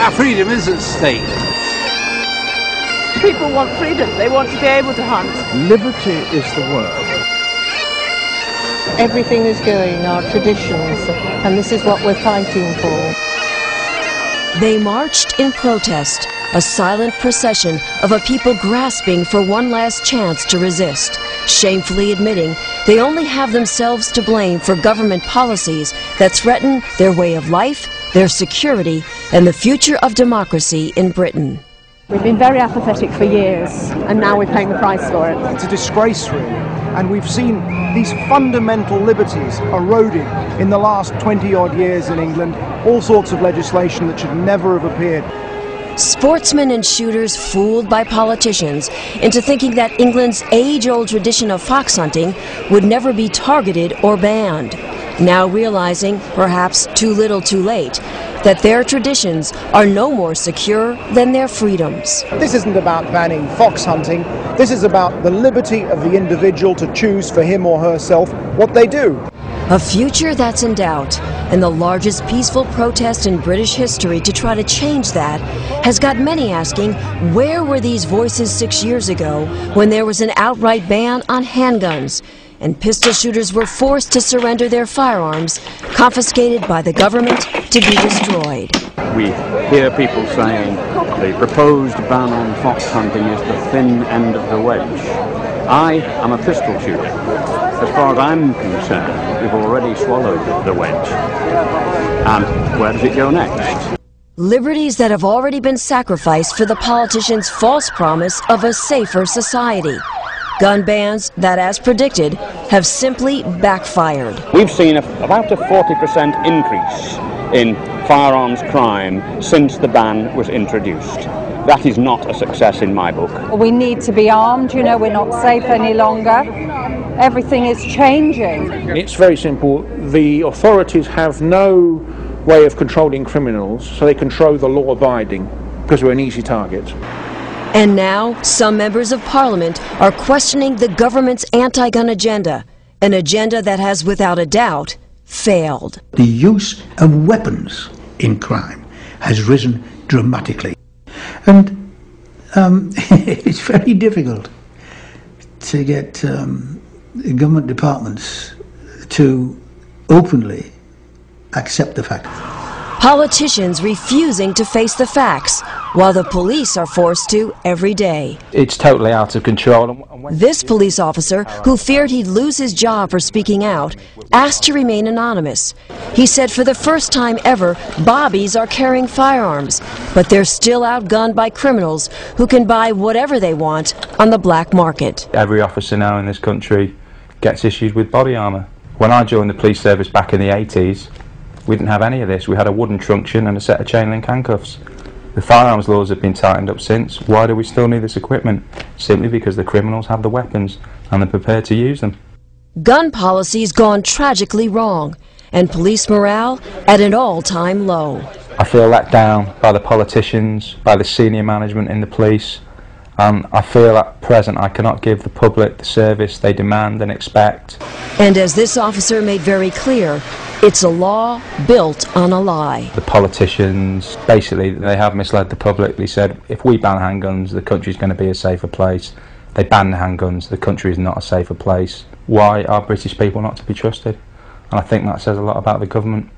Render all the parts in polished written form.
Our freedom is at stake. People want freedom. They want to be able to hunt. Liberty is the word. Everything is going, our traditions, and this is what we're fighting for. They marched in protest, a silent procession of a people grasping for one last chance to resist, shamefully admitting they only have themselves to blame for government policies that threaten their way of life, their security, and the future of democracy in Britain. We've been very apathetic for years, and now we're paying the price for it. It's a disgrace, really. And we've seen these fundamental liberties eroded in the last 20-odd years in England, all sorts of legislation that should never have appeared. Sportsmen and shooters fooled by politicians into thinking that England's age-old tradition of fox hunting would never be targeted or banned, now realizing, perhaps too little too late, that their traditions are no more secure than their freedoms. This isn't about banning fox hunting. This is about the liberty of the individual to choose for him or herself what they do. A future that's in doubt, and the largest peaceful protest in British history to try to change that has got many asking, where were these voices 6 years ago when there was an outright ban on handguns and pistol shooters were forced to surrender their firearms, confiscated by the government to be destroyed? We hear people saying the proposed ban on fox hunting is the thin end of the wedge. I am a pistol shooter. As far as I'm concerned, we've already swallowed the wedge. And where does it go next? Liberties that have already been sacrificed for the politicians' false promise of a safer society. Gun bans that, as predicted, have simply backfired. We've seen about a 40% increase in firearms crime since the ban was introduced. That is not a success in my book. We need to be armed, you know, we're not safe any longer. Everything is changing. It's very simple. The authorities have no way of controlling criminals, so they control the law-abiding because we're an easy target. And now, some members of Parliament are questioning the government's anti-gun agenda, an agenda that has, without a doubt, failed. The use of weapons in crime has risen dramatically. And it's very difficult to get government departments to openly accept the fact. Politicians refusing to face the facts, while the police are forced to every day. It's totally out of control. This police officer, who feared he'd lose his job for speaking out, asked to remain anonymous. He said for the first time ever, bobbies are carrying firearms, but they're still outgunned by criminals who can buy whatever they want on the black market. Every officer now in this country gets issued with body armour. When I joined the police service back in the 80s, we didn't have any of this. We had a wooden truncheon and a set of chain link handcuffs. The firearms laws have been tightened up since. Why do we still need this equipment? Simply because the criminals have the weapons and they're prepared to use them. Gun policy's gone tragically wrong, and police morale at an all-time low. I feel let down by the politicians, by the senior management in the police. I feel at present I cannot give the public the service they demand and expect. And as this officer made very clear, it's a law built on a lie. The politicians, basically, they have misled the public. They said, if we ban handguns, the country's going to be a safer place. They ban the handguns, the country is not a safer place. Why are British people not to be trusted? And I think that says a lot about the government.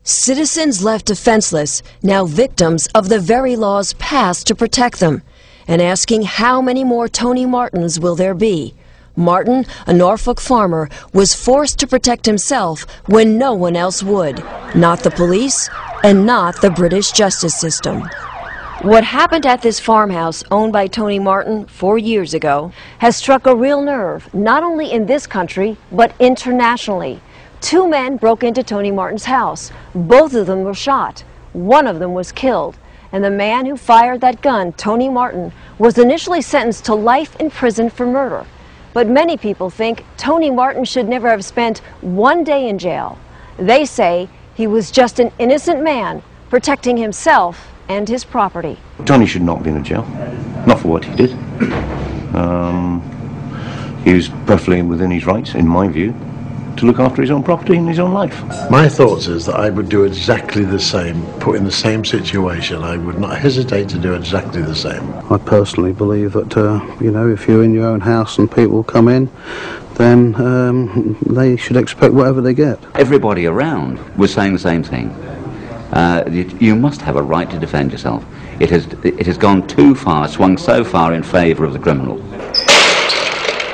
Citizens left defenseless, now victims of the very laws passed to protect them, and asking how many more Tony Martins will there be. Martin, a Norfolk farmer, was forced to protect himself when no one else would. Not the police, and not the British justice system. What happened at this farmhouse owned by Tony Martin 4 years ago has struck a real nerve, not only in this country, but internationally. 2 men broke into Tony Martin's house. Both of them were shot. One of them was killed. And the man who fired that gun, Tony Martin, was initially sentenced to life in prison for murder. But many people think Tony Martin should never have spent 1 day in jail. They say he was just an innocent man protecting himself and his property. Tony should not have been in jail, not for what he did. He was perfectly within his rights, in my view. to look after his own property and his own life. My thoughts is that I would do exactly the same, put in the same situation. I would not hesitate to do exactly the same. I personally believe that, you know, if you're in your own house and people come in, then they should expect whatever they get. Everybody around was saying the same thing. You must have a right to defend yourself. It has gone too far, swung so far in favour of the criminal.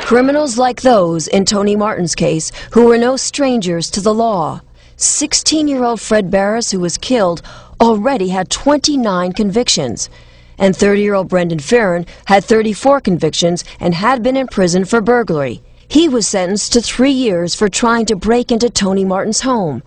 Criminals like those in Tony Martin's case, who were no strangers to the law. 16-year-old Fred Barris, who was killed, already had 29 convictions. And 30-year-old Brendan Fearon had 34 convictions and had been in prison for burglary. He was sentenced to 3 years for trying to break into Tony Martin's home.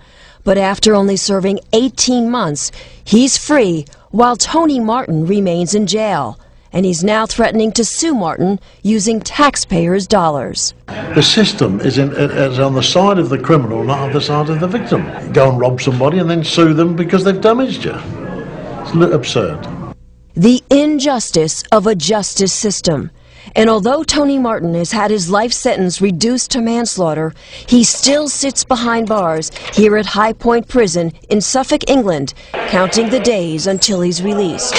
But after only serving 18 months, he's free while Tony Martin remains in jail. And he's now threatening to sue Martin using taxpayers' dollars. The system is on the side of the criminal, not on the side of the victim. Go and rob somebody and then sue them because they've damaged you. It's absurd. The injustice of a justice system. And although Tony Martin has had his life sentence reduced to manslaughter, he still sits behind bars here at High Point Prison in Suffolk, England, counting the days until he's released.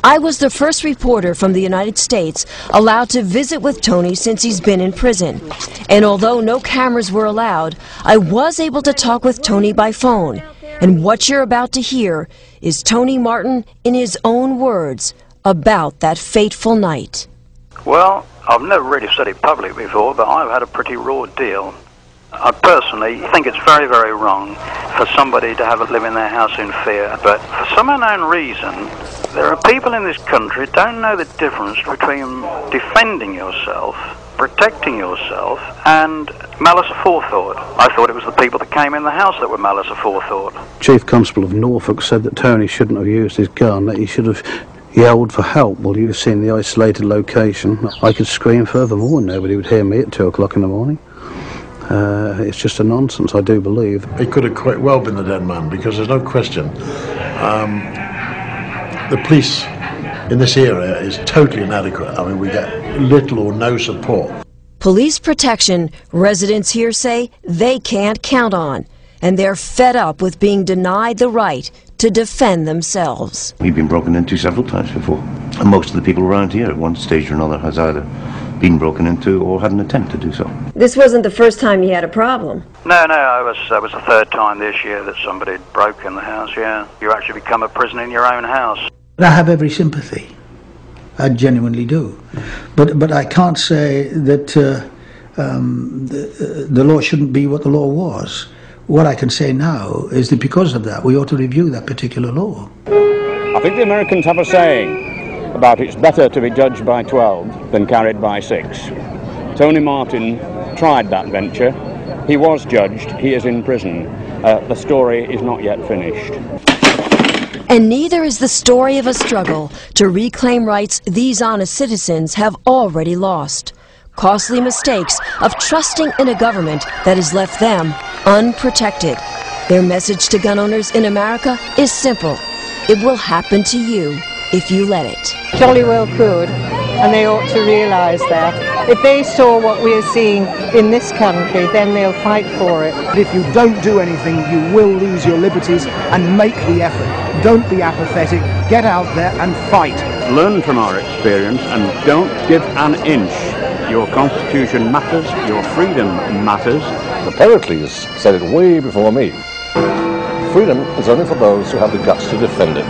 I was the first reporter from the United States allowed to visit with Tony since he's been in prison. And although no cameras were allowed, I was able to talk with Tony by phone. And what you're about to hear is Tony Martin in his own words about that fateful night. Well, I've never really said it publicly before, but I've had a pretty raw deal. I personally think it's very, very wrong for somebody to live in their house in fear. But for some unknown reason, there are people in this country who don't know the difference between defending yourself, protecting yourself, and malice aforethought. I thought it was the people that came in the house that were malice aforethought. Chief Constable of Norfolk said that Tony shouldn't have used his gun, that he should have yelled for help. Well, you've seen the isolated location. I could scream furthermore and nobody would hear me at 2 o'clock in the morning. It's just a nonsense, I do believe. It could have quite well been the dead man, because there's no question. The police in this area is totally inadequate. I mean, we get little or no support. Police protection, residents here say they can't count on. And they're fed up with being denied the right to defend themselves. We've been broken into several times before. And most of the people around here at one stage or another has either been broken into or had an attempt to do so. This wasn't the first time you had a problem. No, it was the third time this year that somebody had broken the house, yeah. You actually become a prisoner in your own house. I have every sympathy. I genuinely do. But I can't say that the law shouldn't be what the law was. What I can say now is that because of that, we ought to review that particular law. I think the Americans have a saying about it's better to be judged by 12 than carried by 6. Tony Martin tried that venture. He was judged. He is in prison. The story is not yet finished. And neither is the story of a struggle to reclaim rights these honest citizens have already lost. Costly mistakes of trusting in a government that has left them unprotected. Their message to gun owners in America is simple. It will happen to you if you let it. Jolly well could, and they ought to realise that. If they saw what we are seeing in this country, then they'll fight for it. But if you don't do anything, you will lose your liberties, and make the effort. Don't be apathetic. Get out there and fight. Learn from our experience and don't give an inch. Your constitution matters, your freedom matters. The Pericles said it way before me. Freedom is only for those who have the guts to defend it.